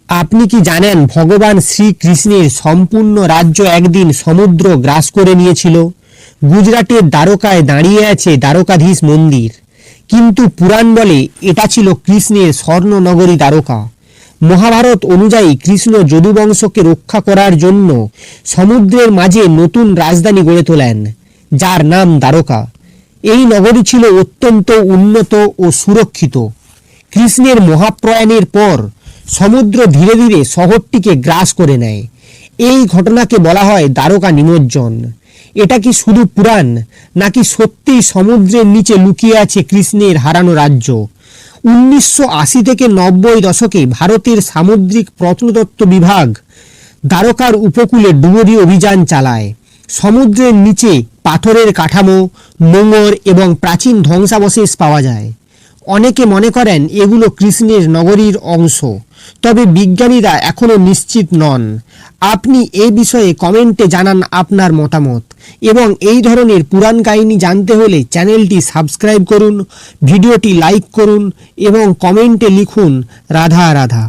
আপনি কি জানেন ভগবান শ্রীকৃষ্ণের সম্পূর্ণ রাজ্য একদিন সমুদ্র গ্রাস করে নিয়েছিল? গুজরাটের দ্বারকায় দাঁড়িয়ে আছে দ্বারকাধীশ মন্দির, কিন্তু পুরাণ বলে এটা ছিল কৃষ্ণের স্বর্ণনগরী দ্বারকা। মহাভারত অনুযায়ী কৃষ্ণ যদুবংশকে রক্ষা করার জন্য সমুদ্রের মাঝে নতুন রাজধানী গড়ে তোলেন, যার নাম দ্বারকা। এই নগরী ছিল অত্যন্ত উন্নত ও সুরক্ষিত। কৃষ্ণের মহাপ্রয়াণের পর সমুদ্র ধীরে ধীরে শহরটিকে গ্রাস করে নেয়। এই ঘটনাকে বলা হয় দ্বারকা নিমজ্জন। এটা কি শুধু পুরাণ, নাকি সত্যিই সমুদ্রের নিচে লুকিয়ে আছে কৃষ্ণের হারানো রাজ্য? 1980 থেকে 90 দশকে ভারতের সামুদ্রিক প্রত্নতত্ত্ব বিভাগ দ্বারকার উপকূলে ডুবুরি অভিযান চালায়। সমুদ্রের নিচে পাথরের কাঠামো, নোঙর এবং প্রাচীন ধ্বংসাবশেষ পাওয়া যায়। অনেকে মনে করেন এগুলো কৃষ্ণের নগরীর অংশ, তবে বিজ্ঞানীরা এখনও নিশ্চিত নন। আপনি এই বিষয়ে কমেন্টে জানান আপনার মতামত, এবং এই ধরনের পুরাণ কাহিনী জানতে হলে চ্যানেলটি সাবস্ক্রাইব করুন, ভিডিওটি লাইক করুন এবং কমেন্টে লিখুন রাধা রাধা।